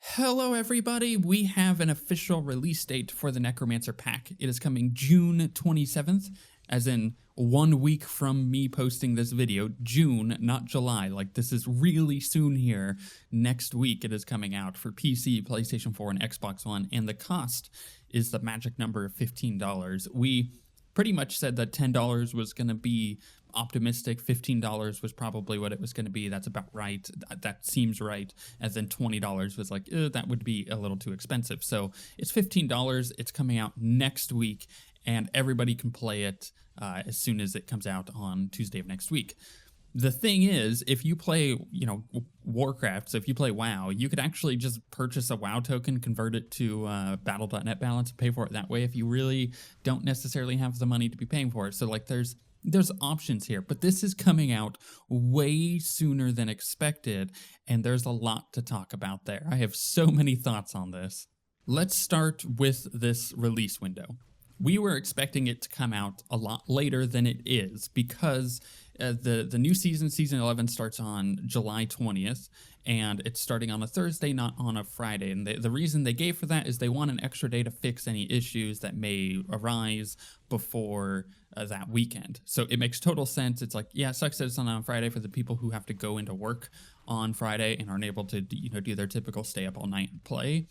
Hello everybody, we have an official release date for the Necromancer pack. It is coming June 27th, as in 1 week from me posting this video. June, not July. Like, this is really soon here. Next week it is coming out for PC, PlayStation 4, and Xbox One, and the cost is the magic number of $15. We pretty much said that $10 was going to be optimistic. $15 was probably what it was going to be. That's about right. That seems right. As then $20 was like, that would be a little too expensive. So it's $15. It's coming out next week, and everybody can play it as soon as it comes out on Tuesday of next week. The thing is, if you play, Warcraft, so if you play WoW, you could actually just purchase a WoW token, convert it to Battle.net balance, and pay for it that way if you really don't necessarily have the money to be paying for it. So, like, there's options here, but this is coming out way sooner than expected, and there's a lot to talk about there. I have so many thoughts on this. Let's start with this release window. We were expecting it to come out a lot later than it is because the new season, Season 11, starts on July 20th, and it's starting on a Thursday, not on a Friday. And the reason they gave for that is they want an extra day to fix any issues that may arise before that weekend. So it makes total sense. It's like, yeah, it sucks that it's not on Friday for the people who have to go into work on Friday and aren't able to do their typical stay up all night and play.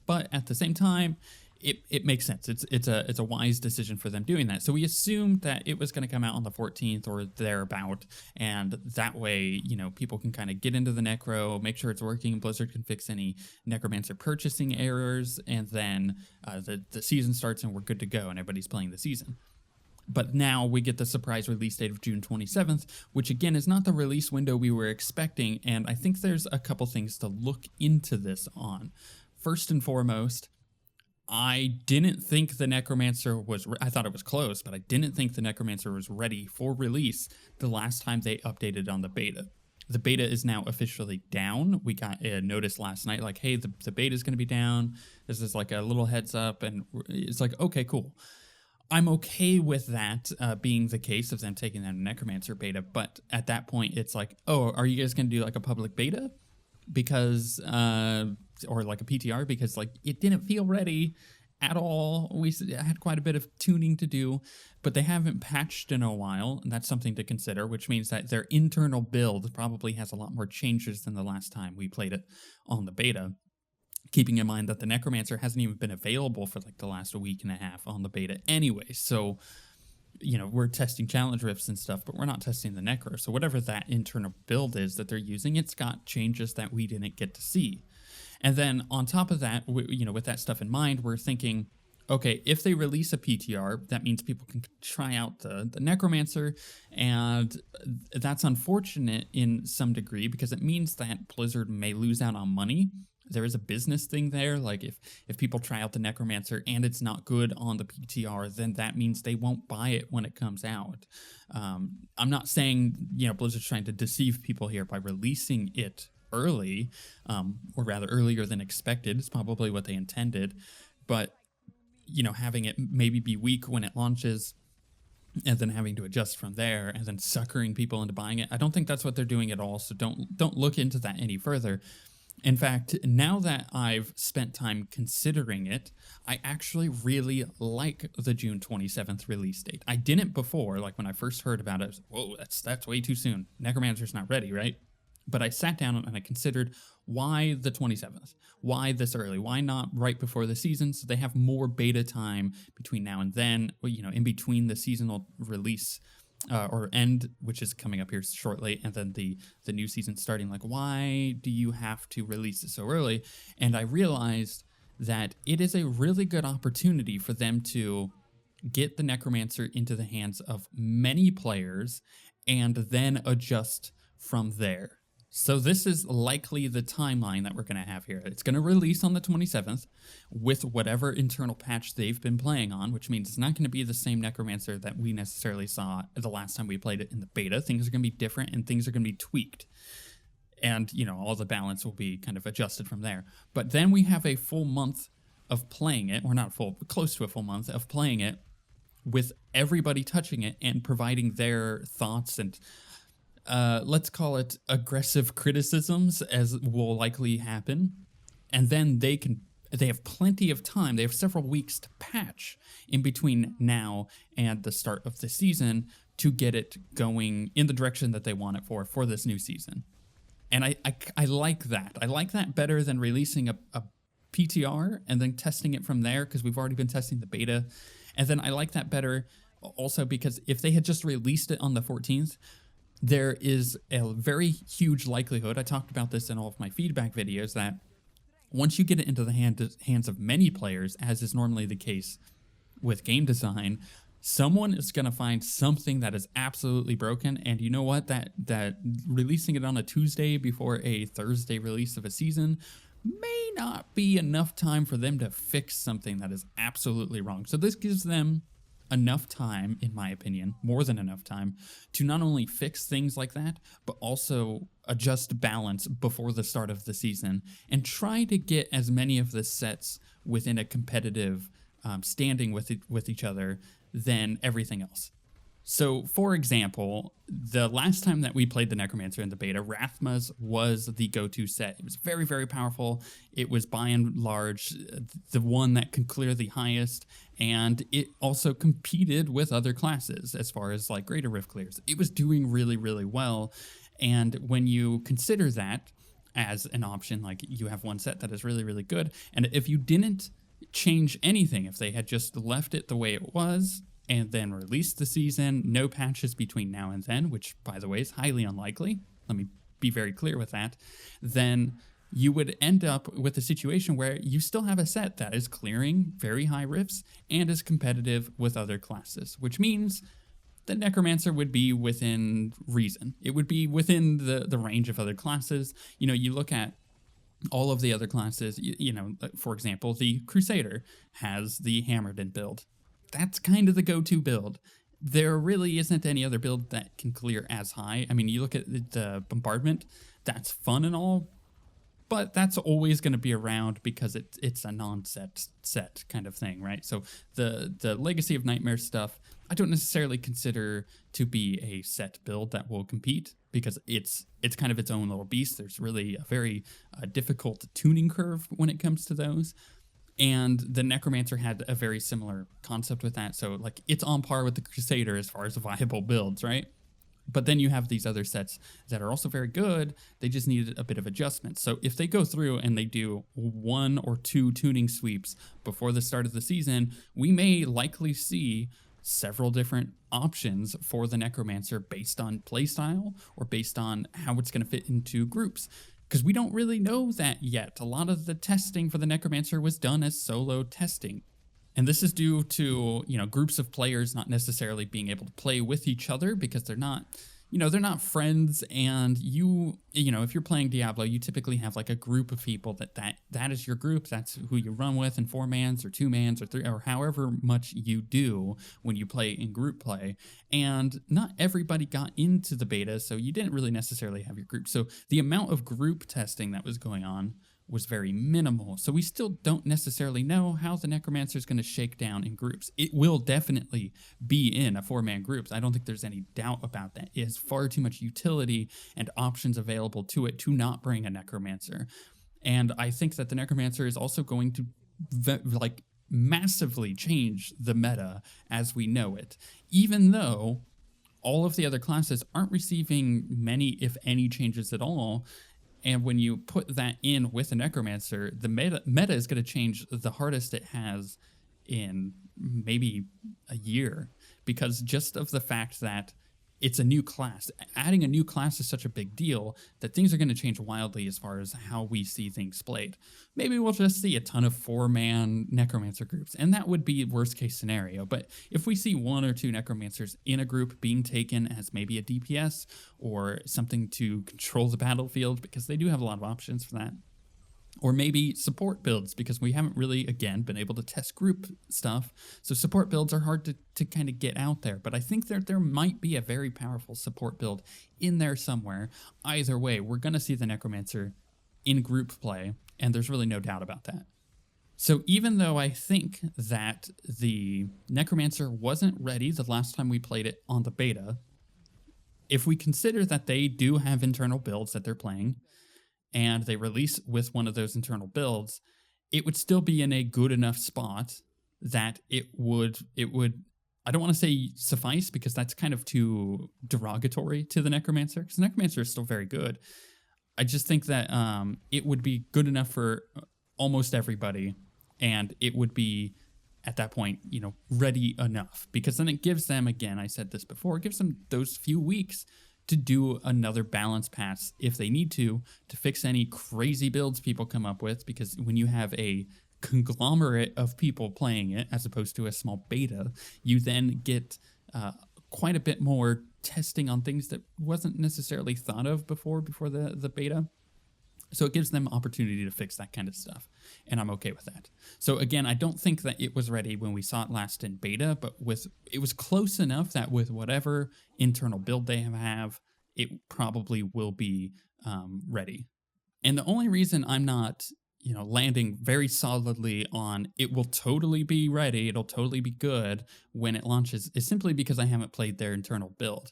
But at the same time, it makes sense. It's a wise decision for them doing that. So we assumed that it was going to come out on the 14th or thereabout, and that way, people can kind of get into the Necro, make sure it's working. Blizzard can fix any Necromancer purchasing errors, and then the season starts and we're good to go, and everybody's playing the season. But now we get the surprise release date of June 27th, which again is not the release window we were expecting, and I think there's a couple things to look into this on. First and foremost, I didn't think the Necromancer was... I thought it was close, but I didn't think the Necromancer was ready for release the last time they updated on the beta. The beta is now officially down. We got a notice last night like, hey, the beta is going to be down. This is like a little heads up, and it's like, okay, cool. I'm okay with that being the case of them taking that Necromancer beta, but at that point, it's like, oh, are you guys going to do like a public beta? Because... or like a PTR, because like it didn't feel ready at all. We had quite a bit of tuning to do, but they haven't patched in a while, and that's something to consider, which means that their internal build probably has a lot more changes than the last time we played it on the beta. Keeping in mind that the Necromancer hasn't even been available for like the last week and a half on the beta anyway, so we're testing challenge rifts and stuff, but we're not testing the Necro. So whatever that internal build is that they're using, it's got changes that we didn't get to see. And then on top of that, with that stuff in mind, we're thinking, okay, if they release a PTR, that means people can try out the Necromancer, and that's unfortunate in some degree because it means that Blizzard may lose out on money. There is a business thing there, like if people try out the Necromancer and it's not good on the PTR, then that means they won't buy it when it comes out. I'm not saying, Blizzard's trying to deceive people here by releasing it early, or rather earlier than expected. It's probably what they intended, but having it maybe be weak when it launches and then having to adjust from there and then suckering people into buying it, I don't think that's what they're doing at all. So don't look into that any further. In fact, now that I've spent time considering it, I actually really like the June 27th release date. I didn't before, like when I first heard about it, I was, whoa, that's way too soon. Necromancer's not ready, right? But I sat down and I considered, why the 27th? Why this early? Why not right before the season so they have more beta time between now and then, in between the seasonal release or end, which is coming up here shortly, and then the new season starting. Like, why do you have to release it so early? And I realized that it is a really good opportunity for them to get the Necromancer into the hands of many players and then adjust from there. So this is likely the timeline that we're going to have here. It's going to release on the 27th with whatever internal patch they've been playing on, which means it's not going to be the same Necromancer that we necessarily saw the last time we played it in the beta. Things are going to be different and things are going to be tweaked. And, all the balance will be kind of adjusted from there. But then we have a full month of playing it, or not full, but close to a full month of playing it with everybody touching it and providing their thoughts and let's call it aggressive criticisms, as will likely happen, and then they have plenty of time. They have several weeks to patch in between now and the start of the season to get it going in the direction that they want it for this new season. And I like that. I like that better than releasing a PTR and then testing it from there, because we've already been testing the beta. And then I like that better also because if they had just released it on the 14th, there is a very huge likelihood, I talked about this in all of my feedback videos, that once you get it into the hands of many players, as is normally the case with game design, someone is going to find something that is absolutely broken. And you know what? That releasing it on a Tuesday before a Thursday release of a season may not be enough time for them to fix something that is absolutely wrong. So this gives them enough time, in my opinion, more than enough time, to not only fix things like that, but also adjust balance before the start of the season and try to get as many of the sets within a competitive standing with each other than everything else. So, for example, the last time that we played the Necromancer in the beta, Rathma's was the go-to set. It was very, very powerful. It was by and large the one that could clear the highest, and it also competed with other classes as far as like Greater Rift clears. It was doing really, really well, and when you consider that as an option, like you have one set that is really, really good, and if you didn't change anything, if they had just left it the way it was, and then release the season, no patches between now and then, which, by the way, is highly unlikely. Let me be very clear with that. Then you would end up with a situation where you still have a set that is clearing very high rifts and is competitive with other classes, which means the Necromancer would be within reason. It would be within the range of other classes. You know, you look at all of the other classes, you know, for example, the Crusader has the Hammerden build. That's kind of the go-to build. There really isn't any other build that can clear as high. I mean, you look at the Bombardment, that's fun and all, but that's always going to be around because it's a non-set kind of thing, right? So the Legacy of Nightmare stuff, I don't necessarily consider to be a set build that will compete because it's kind of its own little beast. There's really a very difficult tuning curve when it comes to those. And the Necromancer had a very similar concept with that. So, like, it's on par with the Crusader as far as viable builds, right? But then you have these other sets that are also very good. They just need a bit of adjustment. So if they go through and they do 1 or 2 tuning sweeps before the start of the season, we may likely see several different options for the Necromancer based on playstyle or based on how it's going to fit into groups. Because we don't really know that yet. A lot of the testing for the Necromancer was done as solo testing. And this is due to, you know, groups of players not necessarily being able to play with each other because they're not, you know, they're not friends. And you know, if you're playing Diablo, you typically have like a group of people that is your group. That's who you run with in 4-mans or 2-mans or 3, or however much you do when you play in group play. And not everybody got into the beta, so you didn't really necessarily have your group. So the amount of group testing that was going on was very minimal. So we still don't necessarily know how the Necromancer is going to shake down in groups. It will definitely be in a 4-man group. I don't think there's any doubt about that. It has far too much utility and options available to it to not bring a Necromancer. And I think that the Necromancer is also going to like massively change the meta as we know it, even though all of the other classes aren't receiving many, if any, changes at all. And when you put that in with a Necromancer, the meta is going to change the hardest it has in maybe a year, because just of the fact that it's a new class. Adding a new class is such a big deal that things are going to change wildly as far as how we see things played. Maybe we'll just see a ton of 4-man Necromancer groups, and that would be worst case scenario. But if we see 1 or 2 Necromancers in a group being taken as maybe a DPS or something to control the battlefield, because they do have a lot of options for that, or maybe support builds, because we haven't really, again, been able to test group stuff. So support builds are hard to kind of get out there. But I think that there might be a very powerful support build in there somewhere. Either way, we're going to see the Necromancer in group play, and there's really no doubt about that. So even though I think that the Necromancer wasn't ready the last time we played it on the beta, if we consider that they do have internal builds that they're playing, and they release with one of those internal builds, it would still be in a good enough spot that it would I don't want to say suffice, because that's kind of too derogatory to the Necromancer, because the Necromancer is still very good. I just think that it would be good enough for almost everybody, and it would be at that point, ready enough, because then it gives them, again, I said this before, it gives them those few weeks to do another balance pass if they need to fix any crazy builds people come up with, because when you have a conglomerate of people playing it as opposed to a small beta, you then get quite a bit more testing on things that wasn't necessarily thought of before the beta. So it gives them opportunity to fix that kind of stuff, and I'm okay with that. So again, I don't think that it was ready when we saw it last in beta, but it was close enough that with whatever internal build they have, it probably will be ready. And the only reason I'm not, landing very solidly on it will totally be ready, it'll totally be good when it launches, is simply because I haven't played their internal build.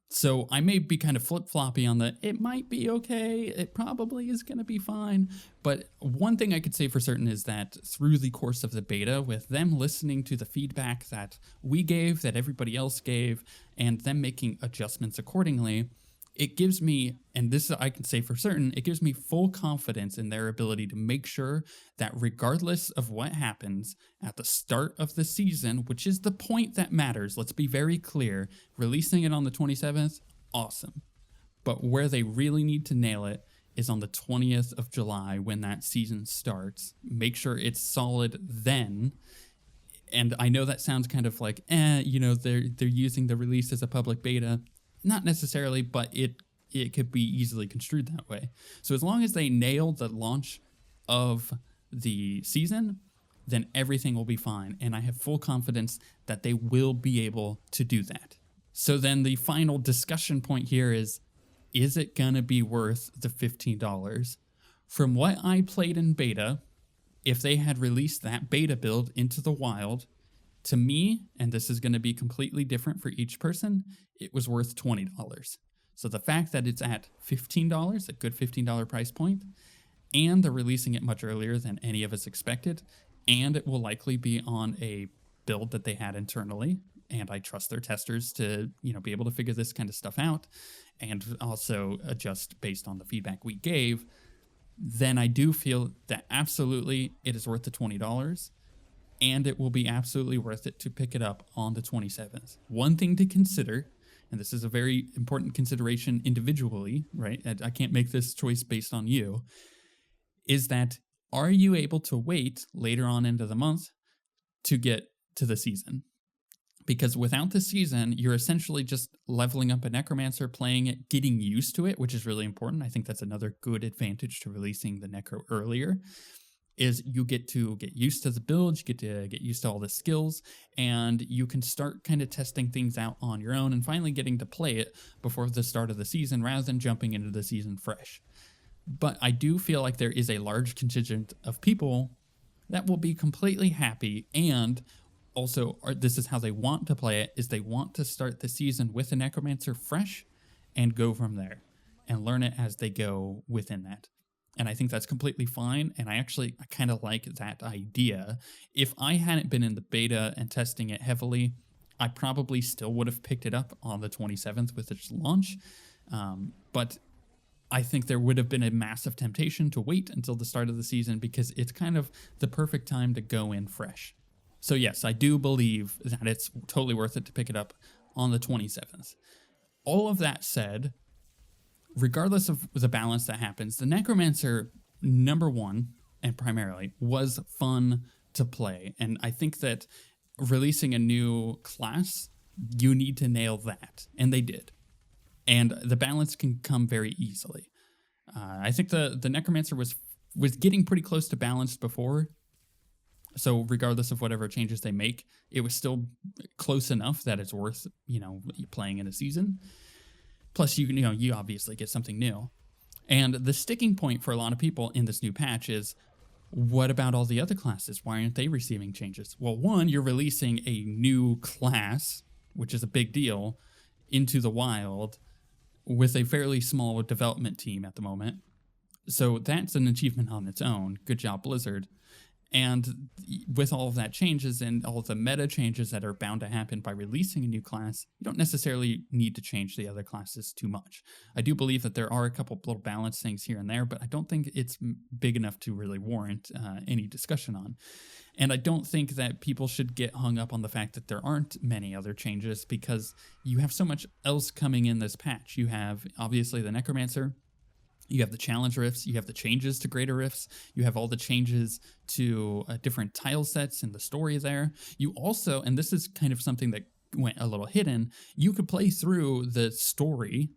So I may be kind of flip-floppy on it might be okay, it probably is going to be fine. But one thing I could say for certain is that through the course of the beta, with them listening to the feedback that we gave, that everybody else gave, and them making adjustments accordingly, it gives me, and this I can say for certain, it gives me full confidence in their ability to make sure that regardless of what happens at the start of the season, which is the point that matters, let's be very clear, releasing it on the 27th, awesome. But where they really need to nail it is on the 20th of July when that season starts. Make sure it's solid then. And I know that sounds kind of like, they're using the release as a public beta. Not necessarily, but it could be easily construed that way. So as long as they nail the launch of the season, then everything will be fine. And I have full confidence that they will be able to do that. So then the final discussion point here is it going to be worth the $15? From what I played in beta, if they had released that beta build into the wild, to me, and this is going to be completely different for each person, it was worth $20. So the fact that it's at $15, a good $15 price point, and they're releasing it much earlier than any of us expected, and it will likely be on a build that they had internally, and I trust their testers to, be able to figure this kind of stuff out, and also adjust based on the feedback we gave, then I do feel that absolutely it is worth the $20. And it will be absolutely worth it to pick it up on the 27th. One thing to consider, and this is a very important consideration individually, right? I can't make this choice based on you, is that are you able to wait later on into the month to get to the season? Because without the season, you're essentially just leveling up a Necromancer, playing it, getting used to it, which is really important. I think that's another good advantage to releasing the Necro earlier, is you get to get used to the build, you get to get used to all the skills, and you can start kind of testing things out on your own and finally getting to play it before the start of the season rather than jumping into the season fresh. But I do feel like there is a large contingent of people that will be completely happy, and also this is how they want to play it, is they want to start the season with a Necromancer fresh and go from there and learn it as they go within that. And I think that's completely fine, and I kind of like that idea. If I hadn't been in the beta and testing it heavily, I probably still would have picked it up on the 27th with its launch. But I think there would have been a massive temptation to wait until the start of the season because it's kind of the perfect time to go in fresh. So yes, I do believe that it's totally worth it to pick it up on the 27th. All of that said, regardless of the balance that happens, the Necromancer, number one, and primarily, was fun to play. And I think that releasing a new class, you need to nail that. And they did. And the balance can come very easily. I think the Necromancer was getting pretty close to balanced before. So regardless of whatever changes they make, it was still close enough that it's worth, playing in a season. Plus, you obviously get something new. And the sticking point for a lot of people in this new patch is, what about all the other classes? Why aren't they receiving changes? Well, one, you're releasing a new class, which is a big deal, into the wild with a fairly small development team at the moment. So that's an achievement on its own. Good job, Blizzard. And with all of that changes and all of the meta changes that are bound to happen by releasing a new class, you don't necessarily need to change the other classes too much. I do believe that there are a couple little balance things here and there, but I don't think it's big enough to really warrant any discussion on. And I don't think that people should get hung up on the fact that there aren't many other changes, because you have so much else coming in this patch. You have, obviously, the Necromancer. You have the challenge rifts, you have the changes to greater rifts, you have all the changes to different tile sets in the story there. You also, and this is kind of something that went a little hidden, you could play through the story.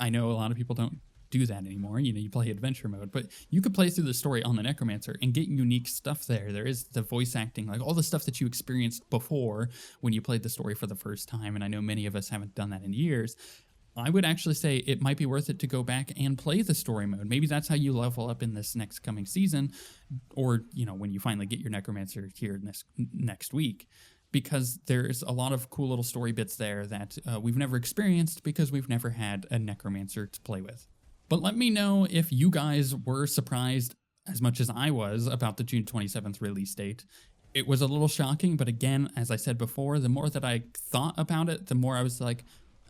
I know a lot of people don't do that anymore. You know, you play adventure mode, but you could play through the story on the Necromancer and get unique stuff there. There is the voice acting, like all the stuff that you experienced before when you played the story for the first time, and I know many of us haven't done that in years. I would actually say it might be worth it to go back and play the story mode. Maybe that's how you level up in this next coming season, or, you know, when you finally get your Necromancer here next week, because there's a lot of cool little story bits there that we've never experienced because we've never had a Necromancer to play with. But let me know if you guys were surprised as much as I was about the June 27th release date. It was a little shocking, but again, as I said before, the more that I thought about it, the more I was like,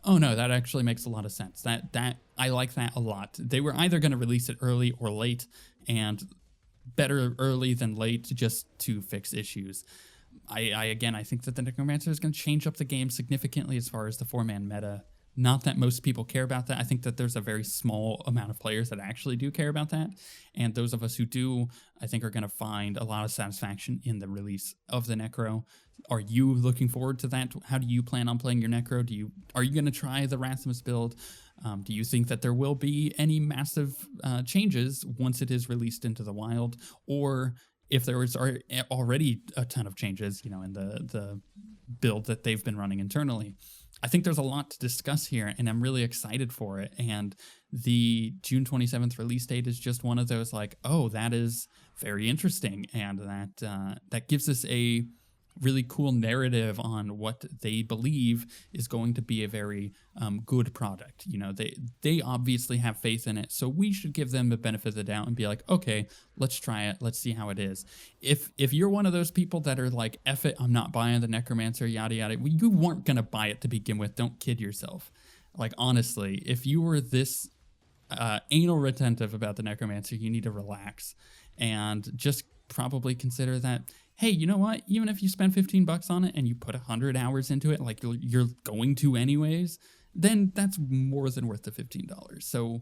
oh no, that actually makes a lot of sense. That I like that a lot. They were either going to release it early or late, and better early than late just to fix issues. I think that the Necromancer is going to change up the game significantly as far as the 4-man meta. Not that most people care about that. I think that there's a very small amount of players that actually do care about that. And those of us who do, I think, are going to find a lot of satisfaction in the release of the Necro. Are you looking forward to that? How do you plan on playing your Necro? Are you going to try the Rasmus build? Do you think that there will be any massive changes once it is released into the wild? Or if there was already a ton of changes, you know, in the build that they've been running internally? I think there's a lot to discuss here, and I'm really excited for it. And the June 27th release date is just one of those, like, oh, that is very interesting, and that gives us a really cool narrative on what they believe is going to be a very good product. You know, they obviously have faith in it, so we should give them the benefit of the doubt and be like, okay, let's try it, let's see how it is. If you're one of those people that are like, F it, I'm not buying the Necromancer, yada yada, well, you weren't gonna buy it to begin with. Don't kid yourself. Like, honestly, if you were this anal retentive about the Necromancer, you need to relax and just probably consider that, hey, you know what? Even if you spend $15 on it and you put 100 hours into it, like you're going to anyways, then that's more than worth the $15. So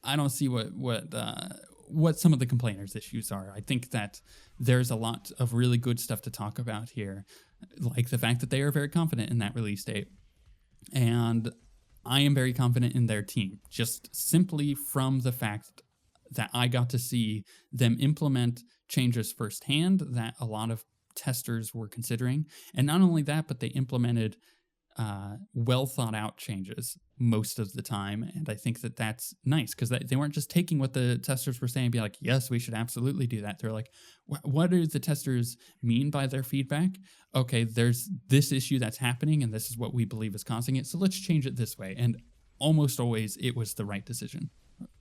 I don't see what some of the complainers' issues are. I think that there's a lot of really good stuff to talk about here, like the fact that they are very confident in that release date. And I am very confident in their team, just simply from the fact that I got to see them implement changes firsthand that a lot of testers were considering. And not only that, but they implemented well thought out changes most of the time. And I think that that's nice, because they weren't just taking what the testers were saying and be like, yes, we should absolutely do that. They're like, what do the testers mean by their feedback? Okay, there's this issue that's happening, and this is what we believe is causing it, so let's change it this way. And almost always it was the right decision.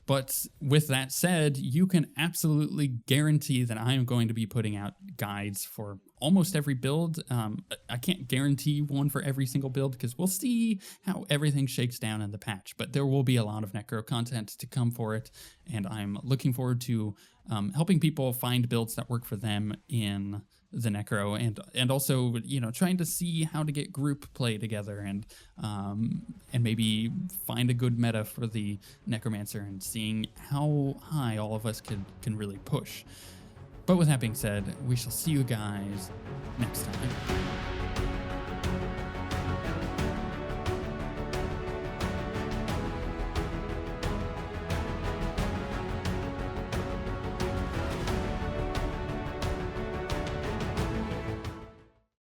But with that said, you can absolutely guarantee that I am going to be putting out guides for almost every build. I can't guarantee one for every single build, because we'll see how everything shakes down in the patch. But there will be a lot of Necro content to come for it, and I'm looking forward to helping people find builds that work for them in the Necro, and also, you know, trying to see how to get group play together, and maybe find a good meta for the Necromancer, and seeing how high all of us can really push. But with that being said, we shall see you guys next time.